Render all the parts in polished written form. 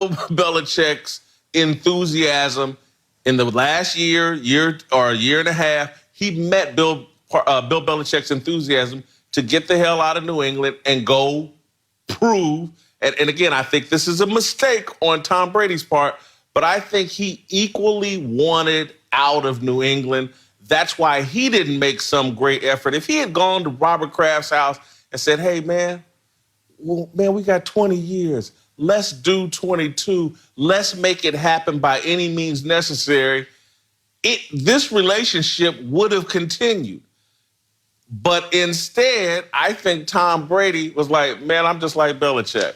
Belichick's enthusiasm in the last year or a year and a half. He met Bill Belichick's enthusiasm to get the hell out of New England and go prove. And again, I think this is a mistake on Tom Brady's part, but I think he equally wanted out of New England. That's why he didn't make some great effort. If he had gone to Robert Kraft's house and said, hey, man, we got 20 years. Let's do 22. Let's make it happen by any means necessary. This relationship would have continued. But instead, I think Tom Brady was like, man, I'm just like Belichick.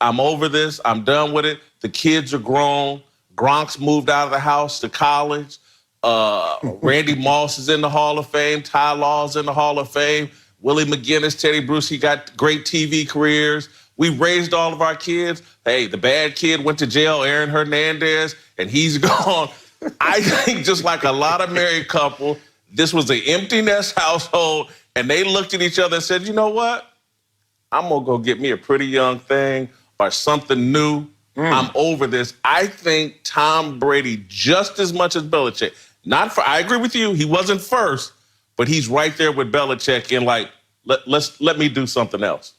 I'm over this. I'm done with it. The kids are grown. Gronk's moved out of the house to college. Randy Moss is in the Hall of Fame. Ty Law's in the Hall of Fame. Willie McGinnis, Teddy Bruschi got great TV careers. We raised all of our kids. Hey, the bad kid went to jail, Aaron Hernandez, and he's gone. I think just like a lot of married couples, this was an empty nest household, and they looked at each other and said, you know what? I'm going to go get me a pretty young thing or something new. I'm over this. I think Tom Brady, just as much as Belichick, I agree with you, he wasn't first, but he's right there with Belichick in like, let me do something else.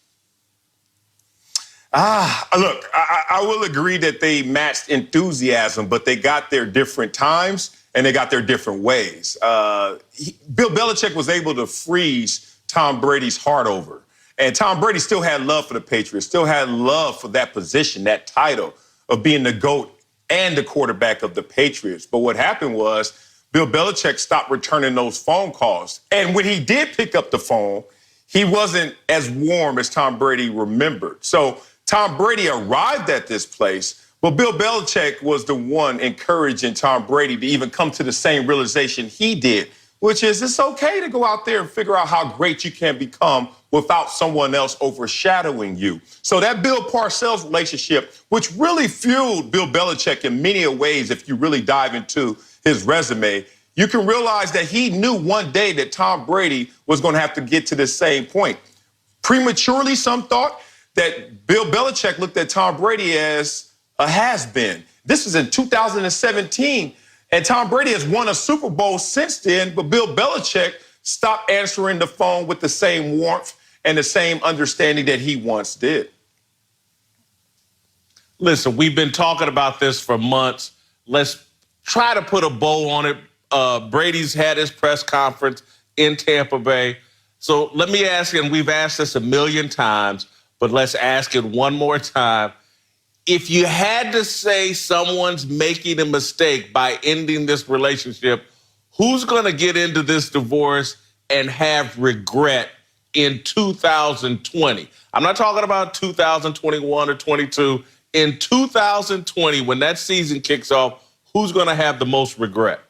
Look, I will agree that they matched enthusiasm, but they got their different times and they got their different ways. Bill Belichick was able to freeze Tom Brady's heart over. And Tom Brady still had love for the Patriots, still had love for that position, that title of being the GOAT and the quarterback of the Patriots. But what happened was Bill Belichick stopped returning those phone calls. And when he did pick up the phone, he wasn't as warm as Tom Brady remembered. So Tom Brady arrived at this place, but Bill Belichick was the one encouraging Tom Brady to even come to the same realization he did, which is it's okay to go out there and figure out how great you can become without someone else overshadowing you. So that Bill Parcells relationship, which really fueled Bill Belichick in many ways, if you really dive into his resume, you can realize that he knew one day that Tom Brady was going to have to get to the same point. Prematurely, some thought that Bill Belichick looked at Tom Brady as a has-been. This was in 2017, and Tom Brady has won a Super Bowl since then, but Bill Belichick stopped answering the phone with the same warmth and the same understanding that he once did. Listen, we've been talking about this for months. Let's try to put a bow on it. Brady's had his press conference in Tampa Bay. So let me ask you, and we've asked this a million times, but let's ask it one more time. If you had to say someone's making a mistake by ending this relationship, who's going to get into this divorce and have regret in 2020? I'm not talking about 2021 or 22. In 2020, when that season kicks off, who's going to have the most regret?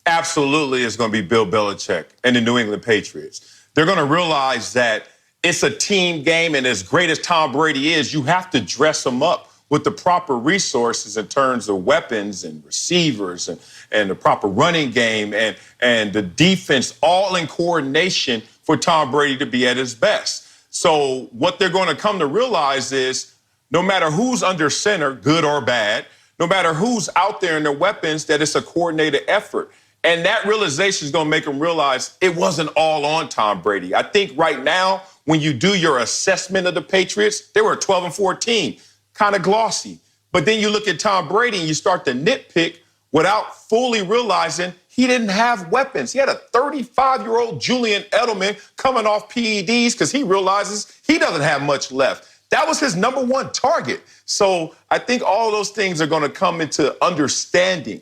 Absolutely, it's going to be Bill Belichick and the New England Patriots. They're going to realize that it's a team game, and as great as Tom Brady is, you have to dress him up with the proper resources in terms of weapons and receivers and the proper running game and the defense, all in coordination for Tom Brady to be at his best. So what they're going to come to realize is no matter who's under center, good or bad, no matter who's out there in their weapons, that it's a coordinated effort. And that realization is going to make them realize it wasn't all on Tom Brady. I think right now, when you do your assessment of the Patriots, they were 12-14, kind of glossy. But then you look at Tom Brady and you start to nitpick without fully realizing he didn't have weapons. He had a 35-year-old Julian Edelman coming off PEDs because he realizes he doesn't have much left. That was his number one target. So I think all those things are going to come into understanding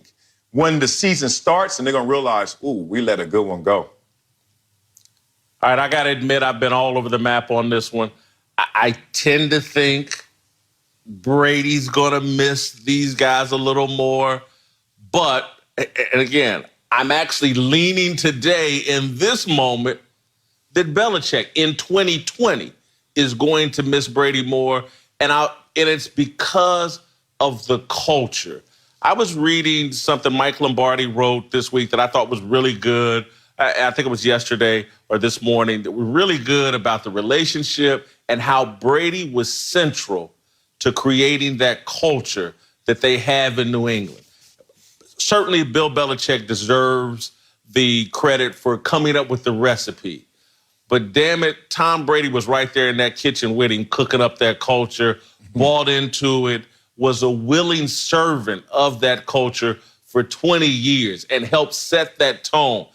when the season starts, and they're going to realize, ooh, we let a good one go. All right, I got to admit, I've been all over the map on this one. I tend to think Brady's going to miss these guys a little more. But, and again, I'm actually leaning today in this moment that Belichick in 2020 is going to miss Brady more. And it's because of the culture. I was reading something Mike Lombardi wrote this week that I thought was really good. I think it was yesterday or this morning, that were really good about the relationship and how Brady was central to creating that culture that they have in New England. Certainly, Bill Belichick deserves the credit for coming up with the recipe. But damn it, Tom Brady was right there in that kitchen with him, cooking up that culture, bought into it, was a willing servant of that culture for 20 years and helped set that tone.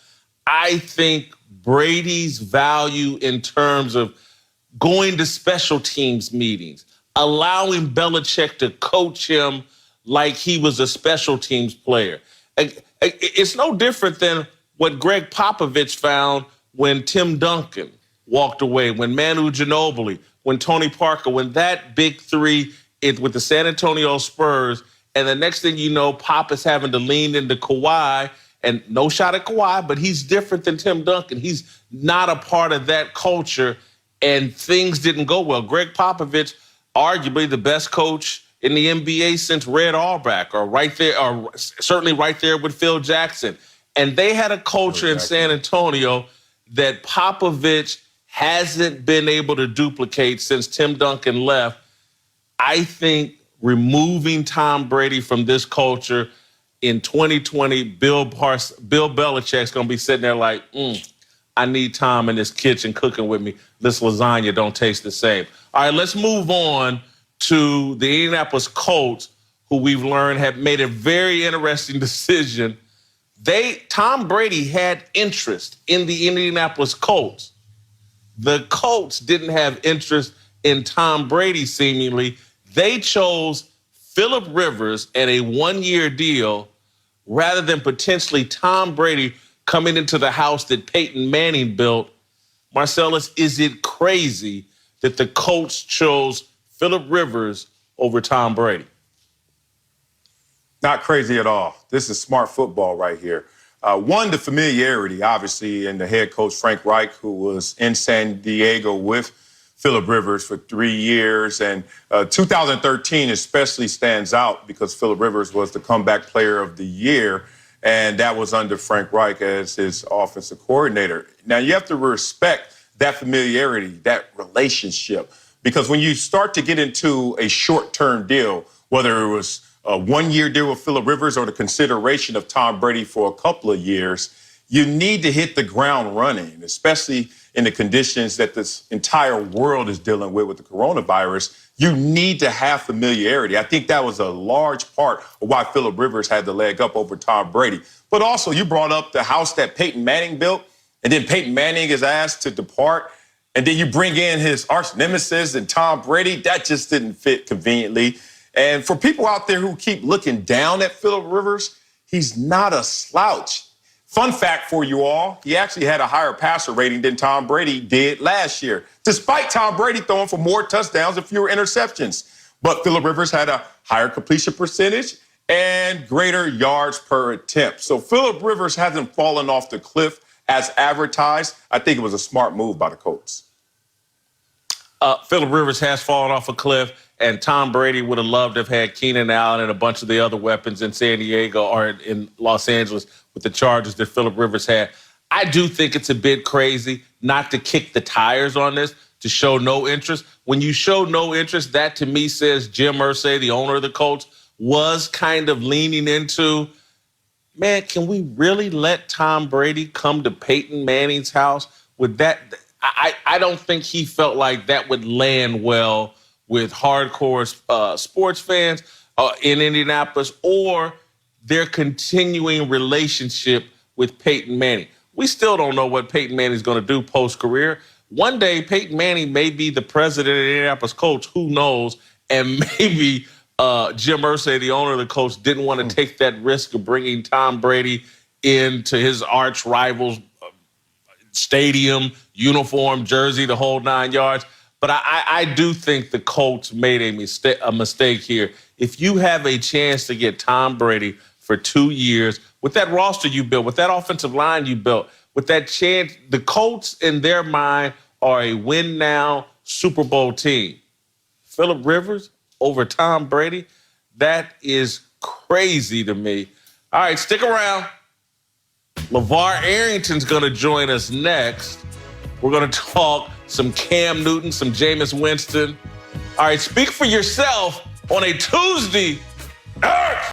I think Brady's value in terms of going to special teams meetings, allowing Belichick to coach him like he was a special teams player. It's no different than what Greg Popovich found when Tim Duncan walked away, when Manu Ginobili, when Tony Parker, when that big three with the San Antonio Spurs, and the next thing you know, Pop is having to lean into Kawhi, and no shot at Kawhi, but he's different than Tim Duncan. He's not a part of that culture, and things didn't go well. Greg Popovich, arguably the best coach in the NBA since Red Auerbach, or certainly right there with Phil Jackson. And they had a culture in San Antonio that Popovich hasn't been able to duplicate since Tim Duncan left. I think removing Tom Brady from this culture in 2020, Bill Belichick's going to be sitting there like, I need Tom in this kitchen cooking with me. This lasagna don't taste the same. All right, let's move on to the Indianapolis Colts, who we've learned have made a very interesting decision. Tom Brady had interest in the Indianapolis Colts. The Colts didn't have interest in Tom Brady, seemingly. They chose Phillip Rivers and a one-year deal rather than potentially Tom Brady coming into the house that Peyton Manning built. Marcellus, is it crazy that the Colts chose Phillip Rivers over Tom Brady? Not crazy at all. This is smart football right here. One, the familiarity, obviously, and the head coach, Frank Reich, who was in San Diego with Phillip Rivers for 3 years. And 2013 especially stands out because Phillip Rivers was the comeback player of the year, and that was under Frank Reich as his offensive coordinator. Now, you have to respect that familiarity, that relationship, because when you start to get into a short-term deal, whether it was a one-year deal with Phillip Rivers or the consideration of Tom Brady for a couple of years, you need to hit the ground running, especially in the conditions that this entire world is dealing with the coronavirus. You need to have familiarity. I think that was a large part of why Phillip Rivers had the leg up over Tom Brady. But also, you brought up the house that Peyton Manning built, and then Peyton Manning is asked to depart, and then you bring in his arch nemesis and Tom Brady. That just didn't fit conveniently. And for people out there who keep looking down at Phillip Rivers, he's not a slouch. Fun fact for you all, he actually had a higher passer rating than Tom Brady did last year, despite Tom Brady throwing for more touchdowns and fewer interceptions. But Phillip Rivers had a higher completion percentage and greater yards per attempt. So Phillip Rivers hasn't fallen off the cliff as advertised. I think it was a smart move by the Colts. Phillip Rivers has fallen off a cliff, and Tom Brady would have loved to have had Keenan Allen and a bunch of the other weapons in San Diego or in Los Angeles with the Chargers that Phillip Rivers had. I do think it's a bit crazy not to kick the tires on this, to show no interest. When you show no interest, that to me says Jim Irsay, the owner of the Colts, was kind of leaning into, man, can we really let Tom Brady come to Peyton Manning's house? With that, I don't think he felt like that would land well with hardcore sports fans in Indianapolis or their continuing relationship with Peyton Manning. We still don't know what Peyton Manning is going to do post-career. One day, Peyton Manning may be the president of the Indianapolis Colts. Who knows? And maybe Jim Irsay, the owner of the Colts, didn't want to take that risk of bringing Tom Brady into his arch rival's stadium, uniform, jersey, the whole 9 yards. But I do think the Colts made a mistake here. If you have a chance to get Tom Brady for 2 years, with that roster you built, with that offensive line you built, with that chance, the Colts in their mind are a win-now Super Bowl team. Phillip Rivers over Tom Brady, that is crazy to me. All right, stick around. LeVar Arrington's going to join us next. We're going to talk some Cam Newton, some Jameis Winston, All right, speak for yourself on a Tuesday